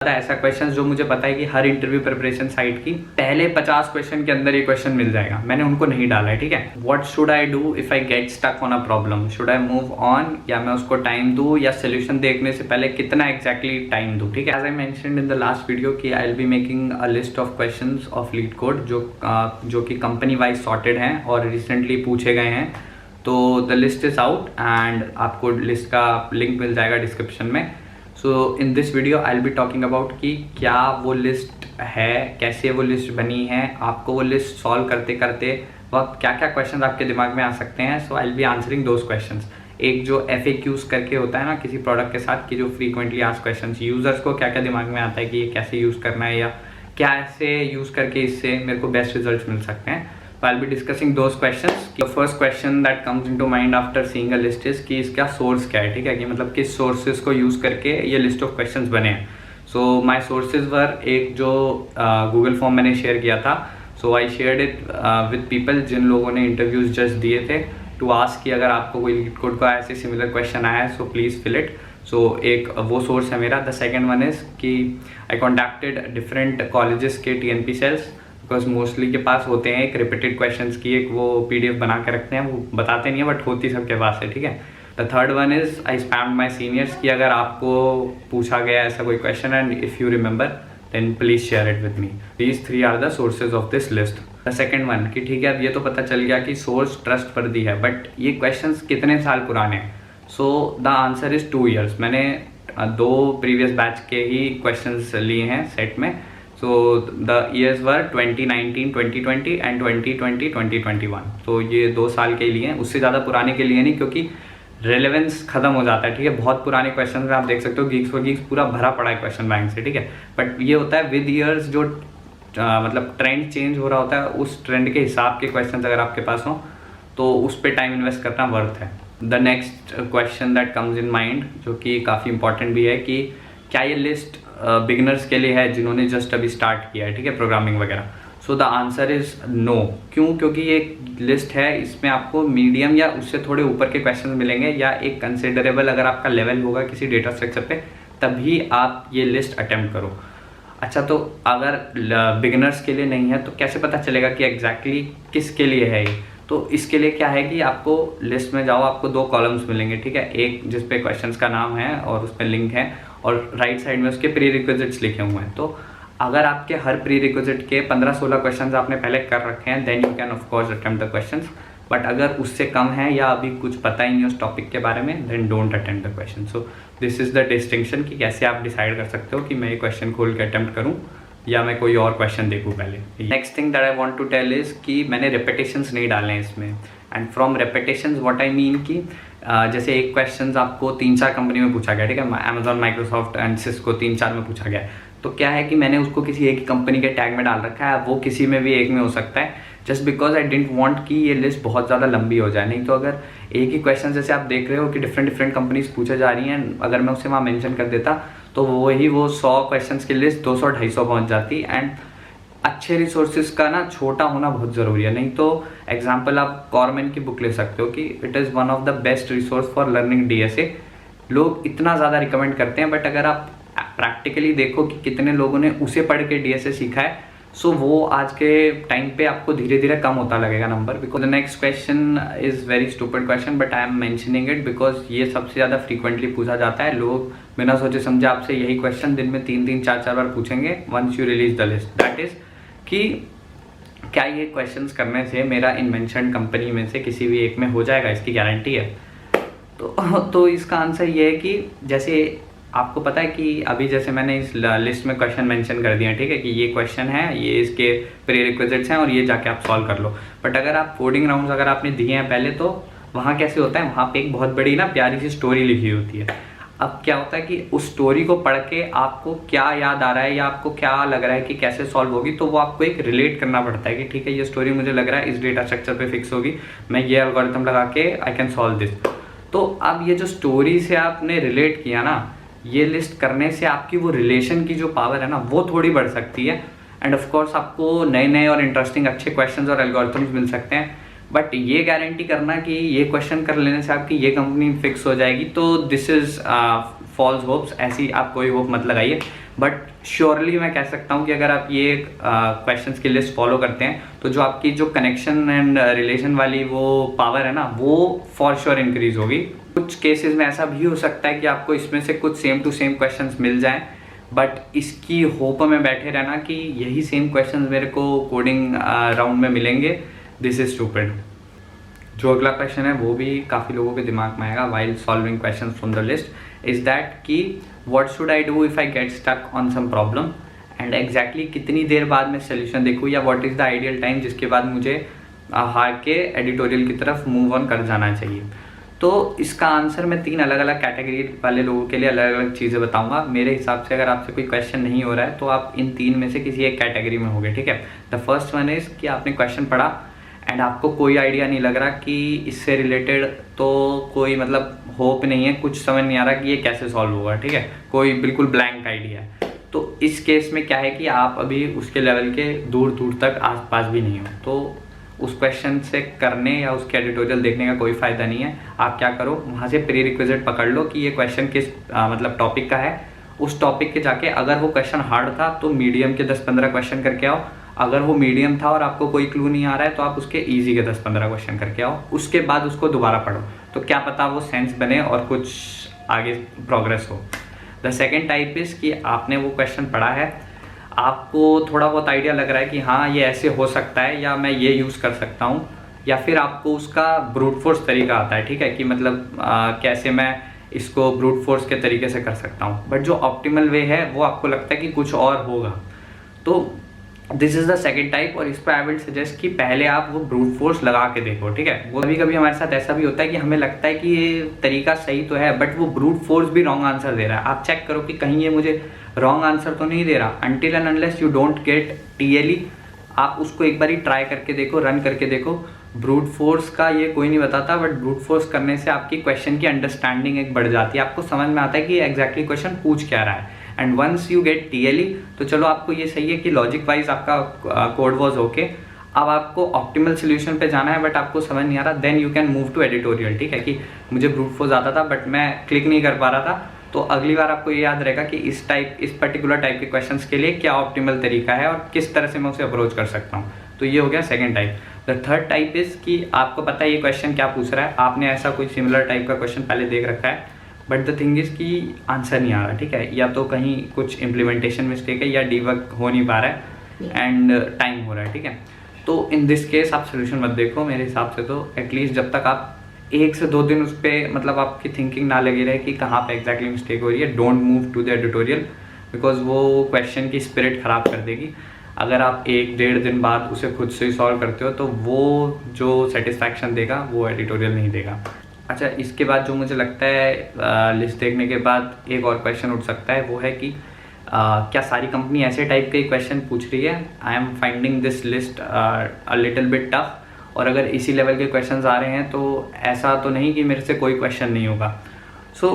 ऐसा क्वेश्चन जो मुझे पता है कि हर इंटरव्यू प्रिपरेशन साइट की पहले 50 क्वेश्चन के अंदर ये क्वेश्चन मिल जाएगा, मैंने उनको नहीं डाला है। ठीक है, what should I do if I get stuck on a problem, should I move on, या मैं उसको टाइम दूं, या सोल्यूशन देखने से पहले कितना एग्जैक्टली टाइम दूं। ठीक है, as I mentioned in the last video कि I will be making a list of questions of LeetCode जो कि कंपनी वाइज सॉर्टेड हैं और रिसेंटली पूछे गए हैं। तो the list is out and आपको लिस्ट का लिंक मिल जाएगा डिस्क्रिप्शन में। So in this video I will be talking about कि क्या वो लिस्ट है, कैसे वो लिस्ट बनी है, आपको वो लिस्ट सॉल्व करते करते वक्त क्या क्या क्वेश्चंस आपके दिमाग में आ सकते हैं। So I will be answering those questions. एक जो FAQs करके होता है ना किसी प्रोडक्ट के साथ, कि जो फ्रीक्वेंटली आस्क्ड क्वेश्चंस, यूजर्स को क्या क्या दिमाग में आता है कि ये कैसे यूज़ करना है या क्या ऐसे यूज़ करके इससे मेरे को बेस्ट रिजल्ट मिल सकते हैं। So I'll be discussing those questions. The first question that comes into mind after seeing a list is कि इसका source क्या है। ठीक है, कि मतलब किस sources को use करके ये list of questions बने हैं। So my sources were एक जो Google form मैंने share किया था, so I shared it with people जिन लोगों ने interviews just दिए थे, to ask कि अगर आपको कोई LeetCode का ऐसे similar question आया है so please fill it. So एक वो source है मेरा। The second one is कि I contacted different colleges के TNP cells, बिकॉज मोस्टली के पास होते हैं एक रिपीटेड क्वेश्चंस की एक वो PDF बना के रखते हैं, वो बताते नहीं है बट होती सबके पास है। ठीक है, the third one is I spammed my seniors कि अगर आपको पूछा गया ऐसा कोई question and if you remember then please share it with me. These three are the sources of this list. The second one कि ठीक है, अब ये तो पता चल गया कि सोर्स ट्रस्टवर्दी है, बट ये क्वेश्चन कितने साल पुराने हैं। सो द आंसर इज 2 years। मैंने 2 प्रीवियस बैच के ही क्वेश्चन लिए हैं सेट में। So the years were 2019 2020 and 2020 2021। तो ये 2 साल के लिए हैं, उससे ज़्यादा पुराने के लिए नहीं, क्योंकि रेलेवेंस खत्म हो जाता है। ठीक है, बहुत पुराने क्वेश्चन में आप देख सकते हो Geeks for Geeks पूरा भरा पड़ा है क्वेश्चन बैंक से। ठीक है, बट ये होता है विद ईयर्स जो मतलब ट्रेंड चेंज हो रहा होता है, उस ट्रेंड के हिसाब के क्वेश्चन अगर आपके पास हो तो उस पर टाइम इन्वेस्ट करना वर्थ है। The next question that comes in mind, जो कि काफ़ी इंपॉर्टेंट भी है, कि क्या ये लिस्ट बिगिनर्स के लिए है जिन्होंने जस्ट अभी स्टार्ट किया है, ठीक है, प्रोग्रामिंग वगैरह। So the answer is no. क्यों? क्योंकि ये लिस्ट है, इसमें आपको मीडियम या उससे थोड़े ऊपर के क्वेश्चन मिलेंगे, या एक कंसिडरेबल अगर आपका लेवल होगा किसी डेटा स्ट्रक्चर पे तभी आप ये लिस्ट अटेम्प्ट करो। अच्छा, तो अगर बिगिनर्स के लिए नहीं है तो कैसे पता चलेगा कि एग्जैक्टली किसके लिए है ये? तो इसके लिए क्या है कि आपको लिस्ट में जाओ, आपको 2 कॉलम्स मिलेंगे। ठीक है, एक जिस पे क्वेश्चंस का नाम है और उस पर लिंक है, और राइट साइड में उसके प्री रिक्विजिट्स लिखे हुए हैं। तो अगर आपके हर प्री रिक्विजिट के 15-16 क्वेश्चंस आपने पहले कर रखे हैं then you can of course attempt the questions. But अगर उससे कम है या अभी कुछ पता ही नहीं उस टॉपिक के बारे में then don't attempt the question. So this is the distinction कि कैसे आप डिसाइड कर सकते हो कि मैं ये क्वेश्चन खोल के अटेम्प्ट करूँ या मैं कोई और क्वेश्चन देखूँ पहले। Next thing that I want to tell is कि मैंने रेपिटेशंस नहीं डाले हैं इसमें। And from repetitions what I mean कि जैसे एक क्वेश्चन आपको 3-4 कंपनी में पूछा गया, ठीक है, Amazon, Microsoft एंड Cisco 3-4 में पूछा गया, तो क्या है कि मैंने उसको किसी एक कंपनी के टैग में डाल रखा है, वो किसी में भी एक में हो सकता है, just because I didn't want कि ये लिस्ट बहुत ज़्यादा लंबी हो जाए। नहीं तो अगर एक ही क्वेश्चन जैसे आप देख रहे हो कि डिफरेंट कंपनीज पूछे जा रही हैं, अगर मैं उसे वहाँ मेंशन कर देता तो वो 100 क्वेश्चंस की लिस्ट 200-250 पहुँच जाती। एंड अच्छे रिसोर्सेज का ना छोटा होना बहुत ज़रूरी है। नहीं तो एग्जांपल आप कॉर्मेन की बुक ले सकते हो कि it is one of the best resource for learning DSA। लोग इतना ज़्यादा रिकमेंड करते हैं, बट अगर आप प्रैक्टिकली देखो कि कितने लोगों ने उसे पढ़ के DSA सीखा है, सो वो आज के टाइम पे आपको धीरे धीरे कम होता लगेगा number. Because the next question is very stupid question but I am mentioning it because ये सबसे ज़्यादा फ्रीक्वेंटली पूछा जाता है। लोग बिना सोचे समझे आपसे यही क्वेश्चन दिन में 3-3 4-4 बार पूछेंगे once you release the list. That is कि क्या ये क्वेश्चंस करने से मेरा इन्वेंशन कंपनी में से किसी भी एक में हो जाएगा, इसकी गारंटी है? तो इसका आंसर ये है कि जैसे आपको पता है कि अभी जैसे मैंने इस लिस्ट में क्वेश्चन मेंशन कर दिया, ठीक है, कि ये क्वेश्चन है, ये इसके प्री रिक्विजिट्स हैं और ये जाके आप सॉल्व कर लो। बट अगर आप कोडिंग राउंड्स अगर आपने दिए हैं पहले, तो वहाँ कैसे होता है, वहाँ पे एक बहुत बड़ी ना प्यारी सी स्टोरी लिखी होती है। अब क्या होता है कि उस स्टोरी को पढ़ के आपको क्या याद आ रहा है या आपको क्या लग रहा है कि कैसे सॉल्व होगी, तो वो आपको एक रिलेट करना पड़ता है कि ठीक है, ये स्टोरी मुझे लग रहा है इस डेटा स्ट्रक्चर पे फिक्स होगी, मैं ये एल्गोरिथम लगा के आई कैन सॉल्व दिस। तो अब ये जो स्टोरी से आपने रिलेट किया ना, ये लिस्ट करने से आपकी वो रिलेशन की जो पावर है ना, वो थोड़ी बढ़ सकती है। एंड ऑफकोर्स आपको नए नए और इंटरेस्टिंग अच्छे क्वेश्चन और एल्गोरिथम्स मिल सकते हैं। बट ये गारंटी करना कि ये क्वेश्चन कर लेने से आपकी ये कंपनी फिक्स हो जाएगी, तो दिस इज़ फॉल्स होप्स। ऐसी आप कोई होप मत लगाइए। बट श्योरली मैं कह सकता हूँ कि अगर आप ये क्वेश्चंस की लिस्ट फॉलो करते हैं तो जो आपकी जो कनेक्शन एंड रिलेशन वाली वो पावर है ना, वो फॉर श्योर इंक्रीज होगी। कुछ केसेस में ऐसा भी हो सकता है कि आपको इसमें से कुछ सेम टू सेम क्वेश्चंस मिल जाएं, बट इसकी होप में बैठे रहना कि यही सेम क्वेश्चंस मेरे को कोडिंग राउंड में मिलेंगे, दिस इज स्टूपिड। जो अगला क्वेश्चन है वो भी काफ़ी लोगों के दिमाग में आएगा while solving question from the list, is that कि what should I do if I get stuck on some problem and exactly कितनी देर बाद मैं सोल्यूशन देखूँ, या what is the ideal time जिसके बाद मुझे हार के एडिटोरियल की तरफ मूव ऑन कर जाना चाहिए। तो इसका आंसर मैं 3 अलग अलग कैटेगरी वाले लोगों के लिए अलग अलग चीज़ें बताऊंगा। मेरे हिसाब से अगर आपसे कोई क्वेश्चन नहीं हो रहा है तो आप इन 3 में से किसी एक कैटेगरी में होगे, ठीक है। द फर्स्ट वन इज़ कि आपने क्वेश्चन पढ़ा एंड आपको कोई आइडिया नहीं लग रहा कि इससे रिलेटेड तो कोई मतलब होप नहीं है, कुछ समझ नहीं आ रहा कि ये कैसे सॉल्व होगा, ठीक है, कोई बिल्कुल ब्लैंक आइडिया है। तो इस केस में क्या है कि आप अभी उसके लेवल के दूर दूर तक आसपास भी नहीं हो, तो उस क्वेश्चन से करने या उसके एडिटोरियल देखने का कोई फ़ायदा नहीं है। आप क्या करो, वहाँ से प्री रिक्विजिट पकड़ लो कि ये क्वेश्चन किस मतलब टॉपिक का है। उस टॉपिक के जाके अगर वो क्वेश्चन हार्ड था तो मीडियम के 10-15 क्वेश्चन करके आओ, अगर वो मीडियम था और आपको कोई क्लू नहीं आ रहा है तो आप उसके ईजी के 10-15 क्वेश्चन करके आओ, उसके बाद उसको दोबारा पढ़ो, तो क्या पता वो सेंस बने और कुछ आगे प्रोग्रेस हो। द सेकेंड टाइप इज़ कि आपने वो क्वेश्चन पढ़ा है, आपको थोड़ा बहुत आइडिया लग रहा है कि हाँ ये ऐसे हो सकता है या मैं ये यूज़ कर सकता हूँ, या फिर आपको उसका ब्रूट फोर्स तरीका आता है, ठीक है, कि मतलब कैसे मैं इसको ब्रूट फोर्स के तरीके से कर सकता हूँ, बट जो ऑप्टिमल वे है वो आपको लगता है कि कुछ और होगा। तो this is the second type, और इस पर आई विल सजेस्ट कि पहले आप वो ब्रूट फोर्स लगा के देखो, ठीक है। वो कभी कभी हमारे साथ ऐसा भी होता है कि हमें लगता है कि ये तरीका सही तो है बट वो ब्रूट फोर्स भी रॉन्ग आंसर दे रहा है। आप चेक करो कि कहीं ये मुझे रॉन्ग आंसर तो नहीं दे रहा। Until and unless you don't get TLE, आप उसको एक बार ही ट्राई करके देखो, रन करके देखो। ब्रूट फोर्स का ये कोई नहीं बताता, बट ब्रूट फोर्स करने से आपकी क्वेश्चन की अंडरस्टैंडिंग एक बढ़ जाती है, आपको समझ में आता है कि एग्जैक्टली क्वेश्चन पूछ क्या रहा है। And once you get TLE तो चलो आपको ये सही है कि लॉजिक वाइज आपका कोड वॉज ओके, अब आपको ऑप्टिमल सोल्यूशन पे जाना है बट आपको समझ नहीं आ रहा, then you can move to editorial, ठीक है, कि मुझे ब्रूट फोर्स आता था बट मैं क्लिक नहीं कर पा रहा था। तो अगली बार आपको ये याद रहेगा कि इस पर्टिकुलर टाइप के क्वेश्चंस के लिए क्या ऑप्टिमल तरीका है और किस तरह से मैं उसे अप्रोच कर सकता हूँ। तो ये हो गया second type. The third type is कि आपको पता है ये क्वेश्चन क्या पूछ रहा है, आपने ऐसा कोई सिमिलर टाइप का क्वेश्चन पहले देख रखा है, बट द थिंग इज़ कि आंसर नहीं आ रहा, ठीक है, या तो कहीं कुछ इम्प्लीमेंटेशन मिस्टेक है या डीबग हो नहीं पा रहा है एंड टाइम हो रहा है, ठीक है। तो इन दिस केस आप सोल्यूशन मत देखो मेरे हिसाब से, तो एटलीस्ट जब तक आप 1 से 2 दिन उस पर मतलब आपकी थिंकिंग ना लगी रहे कि कहाँ पे एग्जैक्टली मिस्टेक हो रही है, don't move to the editorial, because वो क्वेश्चन की स्पिरिट ख़राब कर देगी। अगर आप 1-1.5 दिन बाद उसे खुद से ही सॉल्व करते हो तो वो जो सेटिस्फैक्शन देगा वो एडिटोरियल नहीं देगा। अच्छा, इसके बाद जो मुझे लगता है लिस्ट देखने के बाद एक और क्वेश्चन उठ सकता है, वो है कि क्या सारी कंपनी ऐसे टाइप के क्वेश्चन पूछ रही है। I am finding this list a little bit tough, और अगर इसी लेवल के क्वेश्चंस आ रहे हैं तो ऐसा तो नहीं कि मेरे से कोई क्वेश्चन नहीं होगा। So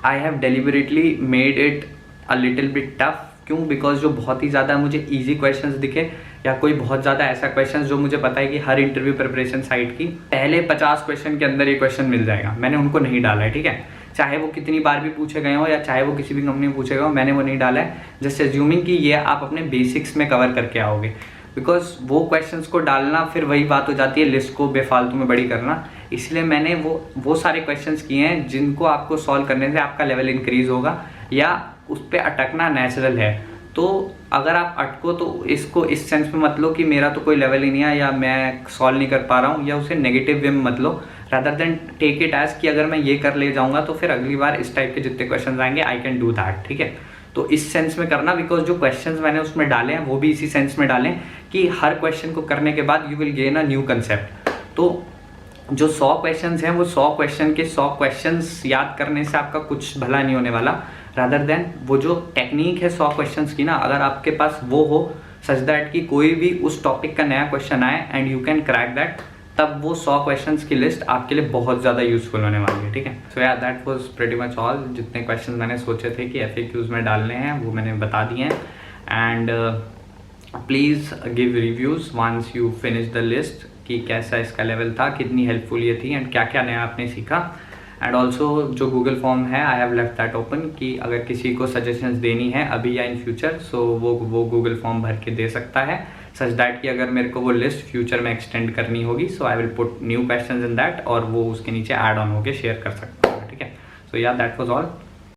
I have deliberately made it a little bit tough. क्यों? बिकॉज जो बहुत ही ज़्यादा मुझे ईजी क्वेश्चंस दिखे, या कोई बहुत ज़्यादा ऐसा क्वेश्चन जो मुझे पता है कि हर इंटरव्यू प्रिपरेशन साइट की पहले 50 क्वेश्चन के अंदर ये क्वेश्चन मिल जाएगा, मैंने उनको नहीं डाला है, ठीक है, चाहे वो कितनी बार भी पूछे गए हो या चाहे वो किसी भी कंपनी में पूछे गए हो, मैंने वो नहीं डाला है। जस्ट एज्यूमिंग कि ये आप अपने बेसिक्स में कवर करके आओगे, बिकॉज वो क्वेश्चंस को डालना फिर वही बात हो जाती है लिस्ट को बेफालतू में बड़ी करना। इसलिए मैंने वो सारे क्वेश्चंस किए हैं जिनको आपको सॉल्व करने से आपका लेवल इंक्रीज होगा या उस पर अटकना नेचुरल है। तो अगर आप अटको तो इसको इस सेंस में मत लो कि मेरा तो कोई लेवल ही नहीं है या मैं सॉल्व नहीं कर पा रहा हूँ, या उसे नेगेटिव वे में मत लो, rather than take it as कि अगर मैं ये कर ले जाऊँगा तो फिर अगली बार इस टाइप के जितने क्वेश्चन आएंगे आई कैन डू दैट, ठीक है। तो इस सेंस में करना, बिकॉज जो क्वेश्चंस मैंने उसमें डाले हैं वो भी इसी सेंस में डालें कि हर क्वेश्चन को करने के बाद you will gain a new concept. तो जो 100 क्वेश्चंस हैं वो 100 क्वेश्चन के 100 क्वेश्चंस याद करने से आपका कुछ भला नहीं होने वाला, रादर देन वो जो टेक्निक है 100 क्वेश्चंस की ना, अगर आपके पास वो हो सच दैट कि कोई भी उस टॉपिक का नया क्वेश्चन आए and you can crack that, तब वो 100 क्वेश्चंस की लिस्ट आपके लिए बहुत ज़्यादा यूजफुल होने वाली है, ठीक है। सो या that was pretty much all. जितने क्वेश्चन मैंने सोचे थे कि FAQs में डालने हैं वो मैंने बता दिए हैं। And please give reviews once you finish the list कि कैसा इसका लेवल था, कितनी हेल्पफुल ये थी एंड क्या क्या नया आपने सीखा। एंड ऑल्सो जो गूगल फॉर्म है I have left that open कि अगर किसी को सजेशंस देनी है अभी या इन फ्यूचर, सो वो गूगल फॉर्म भर के दे सकता है, सच दैट कि अगर मेरे को वो लिस्ट फ्यूचर में एक्सटेंड करनी होगी so I will put new questions in that और वो उसके नीचे ऐड ऑन होके शेयर कर सकता हूँ, ठीक है। सो या दैट वाज ऑल।